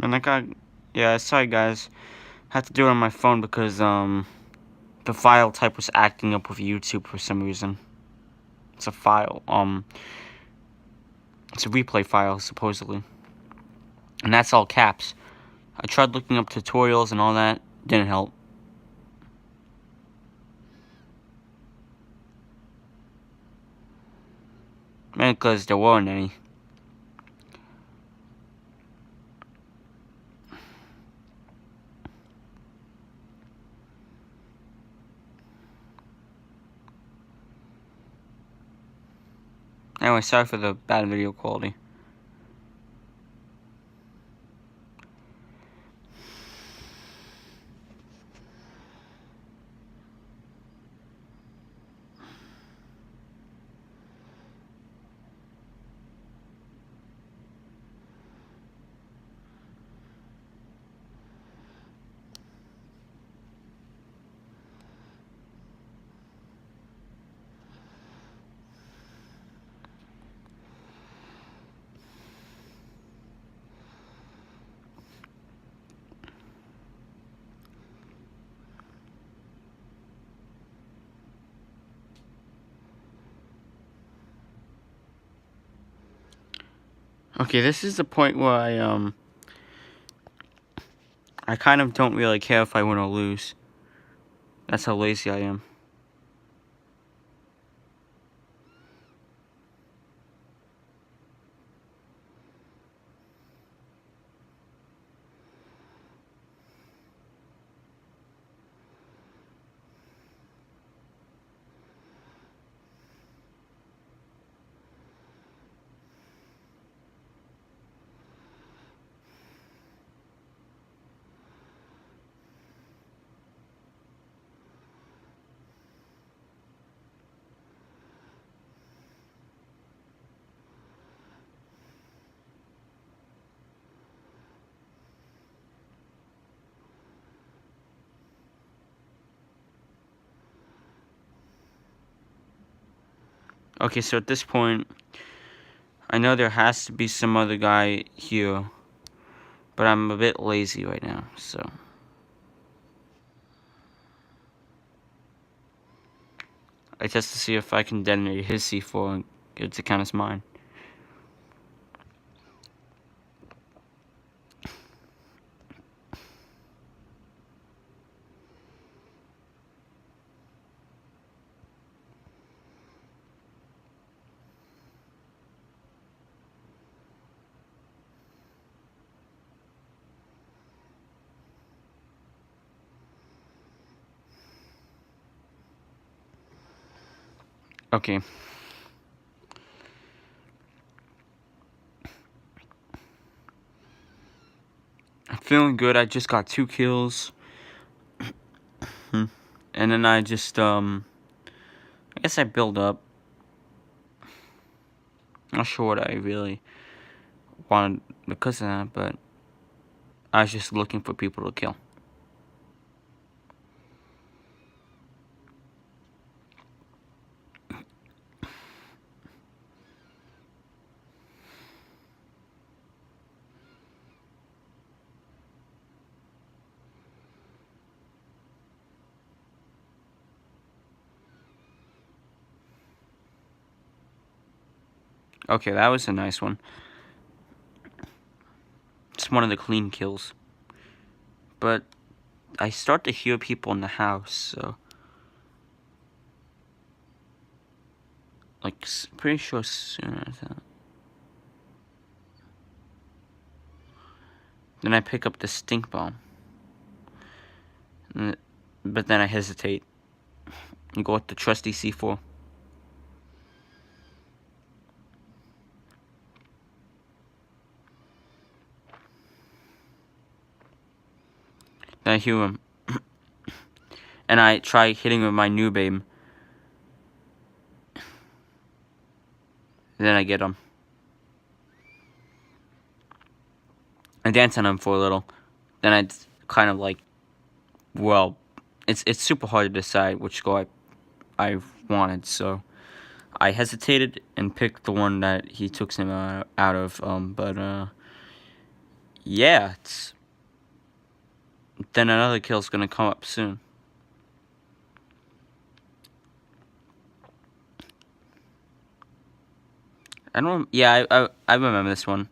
And yeah, sorry guys. I had to do it on my phone because, the file type was acting up with YouTube for some reason. It's a file, it's a replay file, supposedly. And that's all caps. I tried looking up tutorials and all that, didn't help. Mainly because there weren't any. Anyway, sorry for the bad video quality. Okay, this is the point where I kind of don't really care if I win or lose. That's how lazy I am. Okay, so at this point, I know there has to be some other guy here, but I'm a bit lazy right now, so. I test to see if I can detonate his C4 and get it to count as mine. Okay. I'm feeling good. I just got 2 kills. And then I just, I guess I build up. Not sure what I really wanted because of that, but I was just looking for people to kill. Okay, that was a nice one. It's one of the clean kills. But I start to hear people in the house, so. Like, pretty sure sooner as that. Then I pick up the stink bomb. But then I hesitate. And go with the trusty C4. Then I hear him. And I try hitting with my noob aim. Then I get him. I dance on him for a little. Then I kind of like, well, it's super hard to decide which goal I wanted, so I hesitated and picked the one that he took him out of, but Yeah, then another kill's gonna come up soon. Yeah, I remember this one.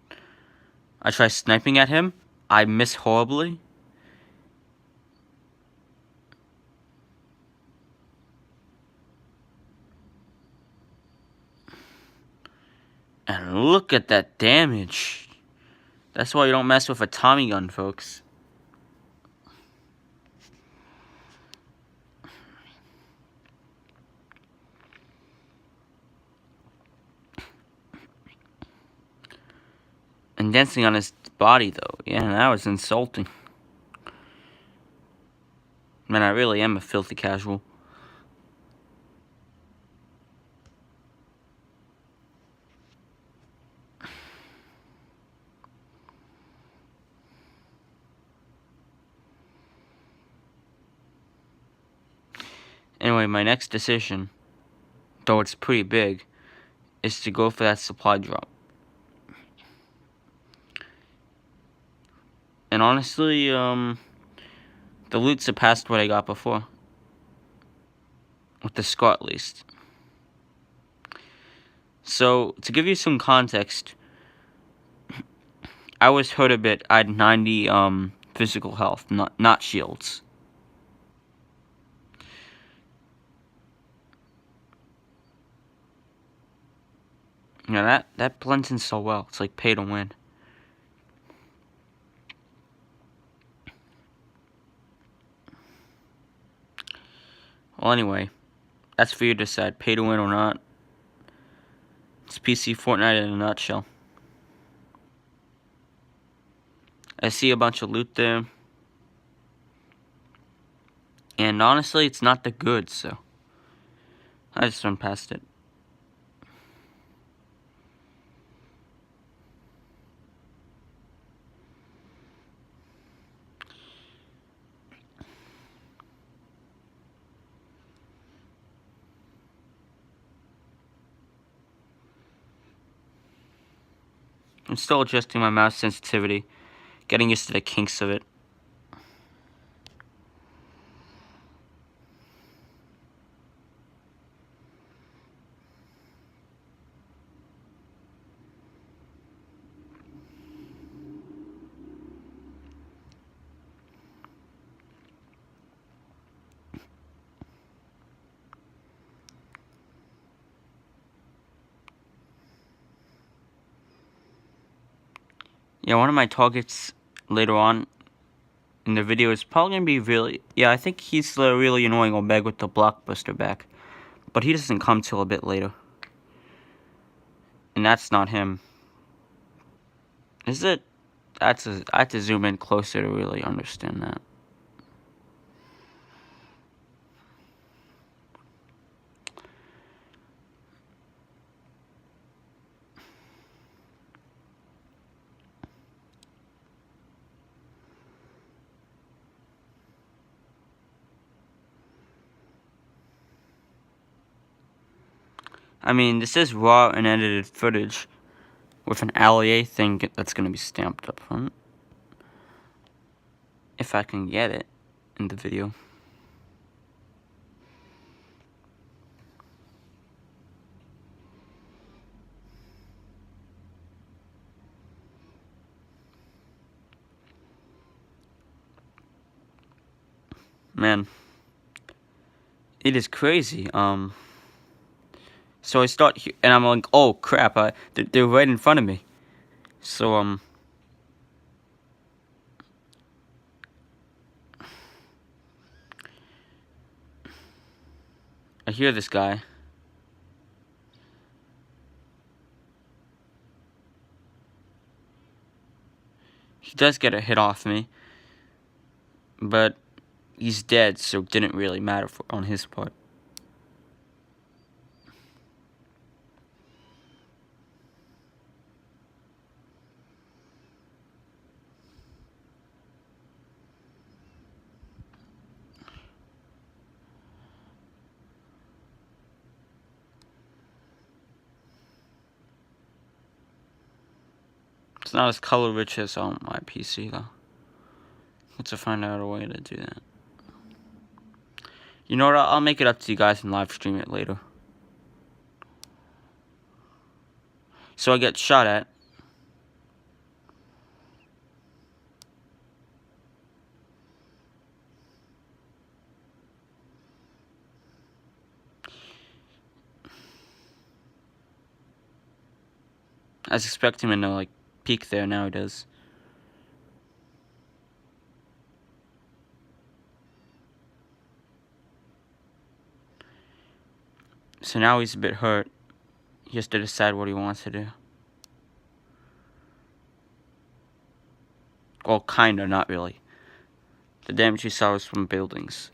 I try sniping at him. I miss horribly. And look at that damage. That's why you don't mess with a Tommy gun, folks. And dancing on his body, though. Yeah, that was insulting. Man, I really am a filthy casual. Anyway, my next decision, though it's pretty big, is to go for that supply drop. And honestly, the loot surpassed what I got before. With the score, at least. So, to give you some context, I was hurt a bit. I had 90, physical health, not shields. Yeah, that blends in so well. It's like pay to win. Well, anyway, that's for you to decide, pay to win or not. It's PC Fortnite in a nutshell. I see a bunch of loot there. And honestly, it's not the good, so I just run past it. I'm still adjusting my mouse sensitivity, getting used to the kinks of it. Yeah, one of my targets later on in the video is probably going to be really... Yeah, I think he's the really annoying old bag with the blockbuster back. But he doesn't come till a bit later. And that's not him. Is it? I have to zoom in closer to really understand that. I mean, this is raw and edited footage with an allié thing that's going to be stamped up front. If I can get it in the video. Man, it is crazy. So I start here, and I'm like, oh crap, they're right in front of me. So, I hear this guy. He does get a hit off me. But he's dead, so it didn't really matter on his part. It's not as color rich as on my PC though. Let's find out a way to do that. You know what? I'll make it up to you guys and live stream it later. So I get shot at. I was expecting him to like peek there. Now he does. So now he's a bit hurt. He has to decide what he wants to do. Well, kinda, not really. The damage he saw was from buildings.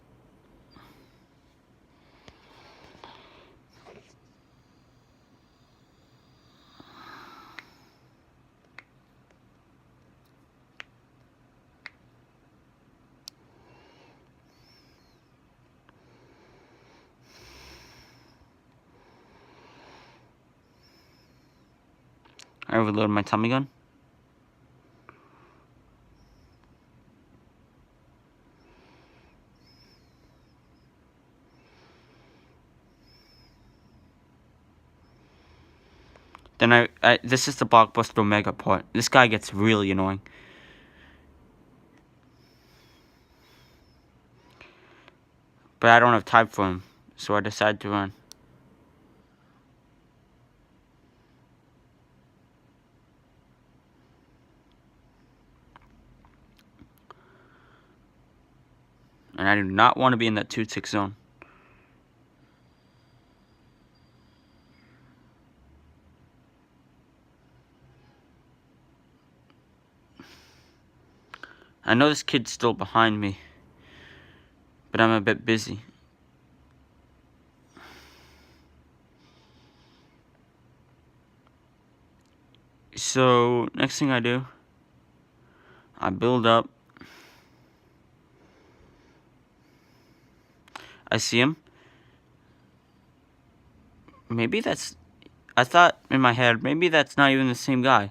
I overloaded my Tommy gun. Then this is the Blockbuster Omega part. This guy gets really annoying. But I don't have time for him, so I decided to run. And I do not want to be in that 2-tick zone. I know this kid's still behind me, but I'm a bit busy. So, next thing I do, I build up. I see him. Maybe that's... I thought in my head, maybe that's not even the same guy.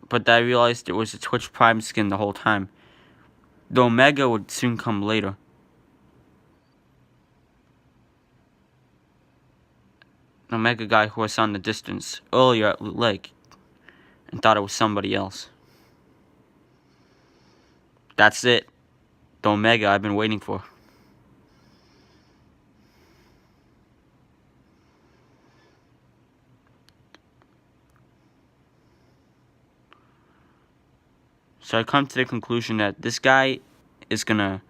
But I realized it was a Twitch Prime skin the whole time. The Omega would soon come later. The Omega guy who I saw in the distance earlier at Loot Lake and thought it was somebody else. That's it. The Omega I've been waiting for. So I come to the conclusion that this guy is gonna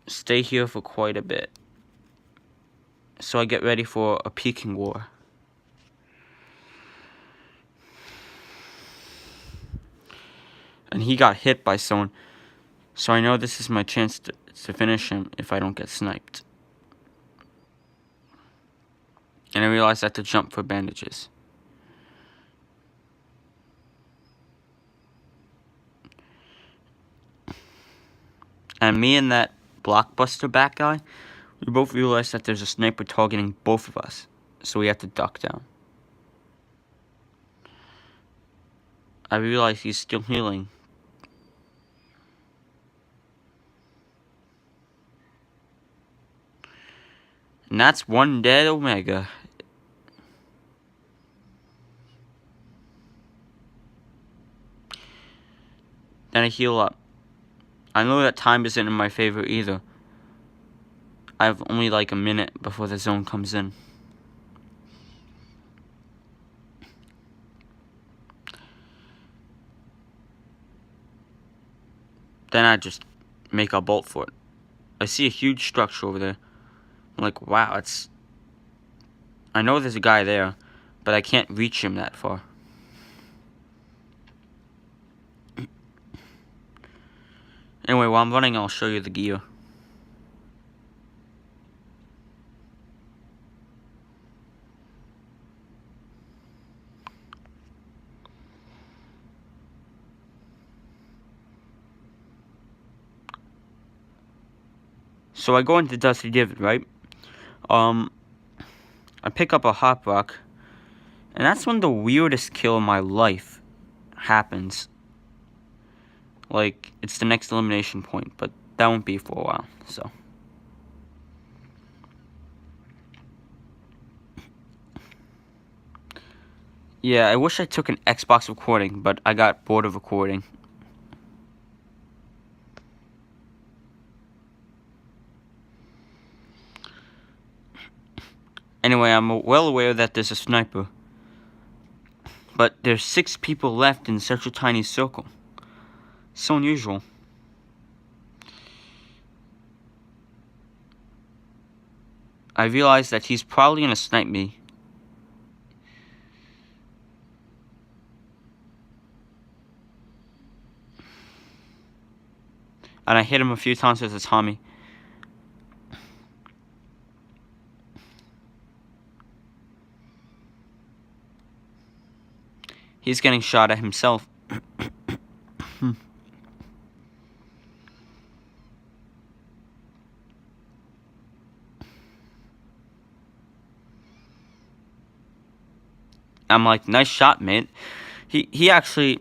stay here for quite a bit. So I get ready for a peeking war. And he got hit by someone. So I know this is my chance to finish him if I don't get sniped. And I realize I have to jump for bandages. And me and that Blockbuster back guy, we both realized that there's a sniper targeting both of us. So we have to duck down. I realize he's still healing. And that's one dead Omega. Then I heal up. I know that time isn't in my favor either. I have only like a minute before the zone comes in. Then I just make a bolt for it. I see a huge structure over there. I'm like, wow, it's... I know there's a guy there, but I can't reach him that far. Anyway, while I'm running, I'll show you the gear. So I go into Dusty Divot, right? I pick up a hop rock, And that's when the weirdest kill in my life happens. Like, it's the next elimination point, but that won't be for a while, so. Yeah, I wish I took an Xbox recording, but I got bored of recording. Anyway, I'm well aware that there's a sniper. But there's 6 people left in such a tiny circle. So unusual. I realize that he's probably gonna snipe me. And I hit him a few times with a Tommy. He's getting shot at himself. I'm like, nice shot, mate. He actually...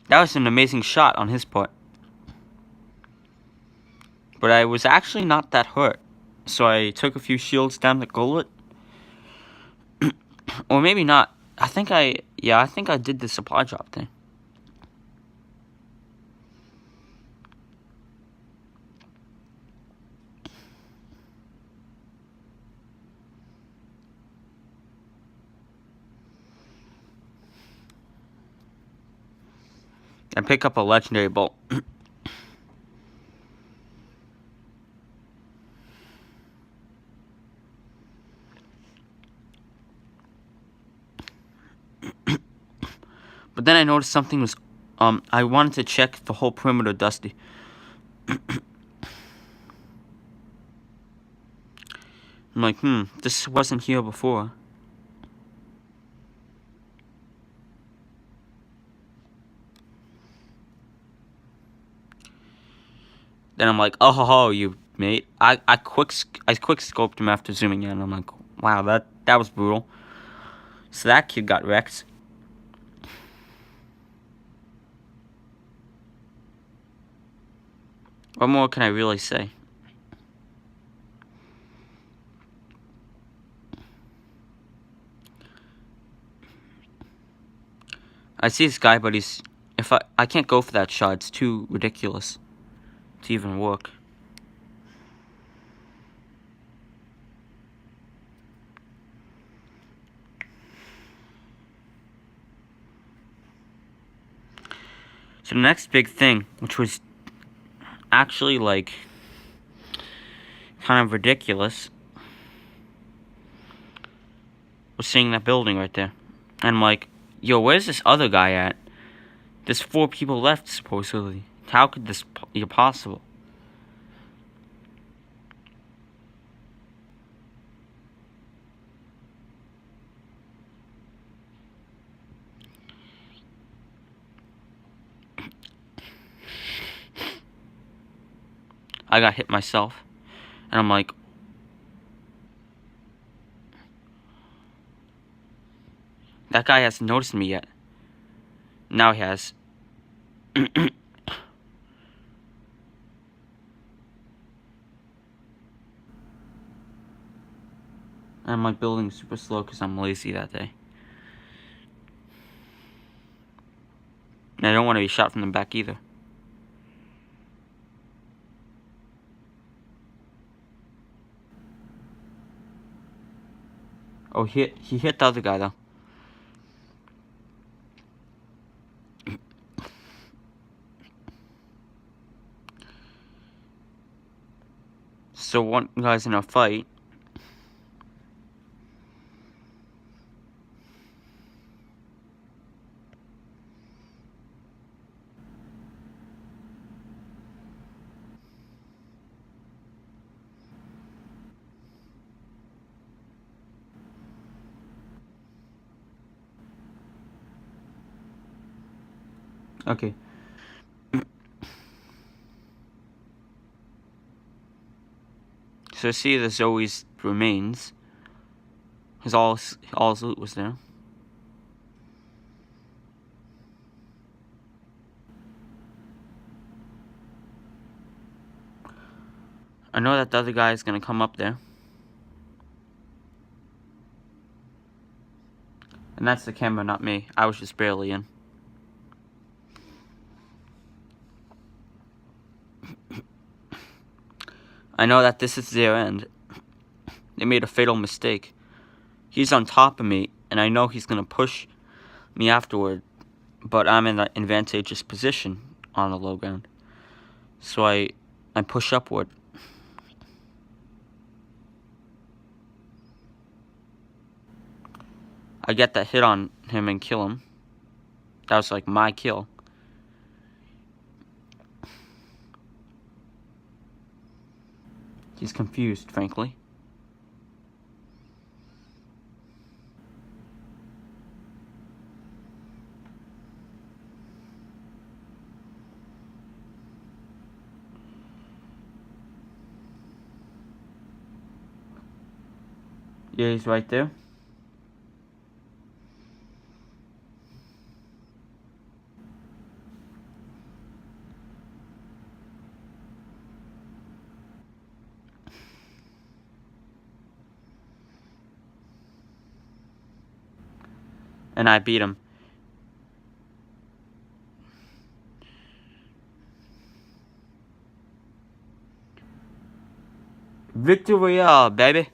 That was an amazing shot on his part. But I was actually not that hurt. So I took a few shields down the gullet. Or maybe not. I think I did the supply drop thing. I pick up a legendary bolt. But then I noticed something was, I wanted to check the whole perimeter, Dusty. I'm like, this wasn't here before. Then I'm like, oh ho ho, you mate. I quick scoped him after zooming in. I'm like, wow, that was brutal. So that kid got wrecked. What more can I really say? I see this guy, but he's... I can't go for that shot. It's too ridiculous to even work. So the next big thing, which was actually, like, kind of ridiculous, was seeing that building right there. And I'm like, yo, where's this other guy at? There's 4 people left, supposedly. How could this be possible? I got hit myself. And I'm like... That guy hasn't noticed me yet. Now he has. And my building's super slow because I'm lazy that day. And I don't want to be shot from the back either. Oh, he hit the other guy though. So one guy's in a fight. Okay. So see, there's always remains. all his loot was there. I know that the other guy is gonna come up there. And that's the camera, not me. I was just barely in. I know that this is their end. They made a fatal mistake. He's on top of me, and I know he's gonna push me afterward, but I'm in an advantageous position on the low ground. So I push upward. I get that hit on him and kill him. That was like my kill. He's confused, frankly. Yeah, he's right there. And I beat him. Victory Royale, baby.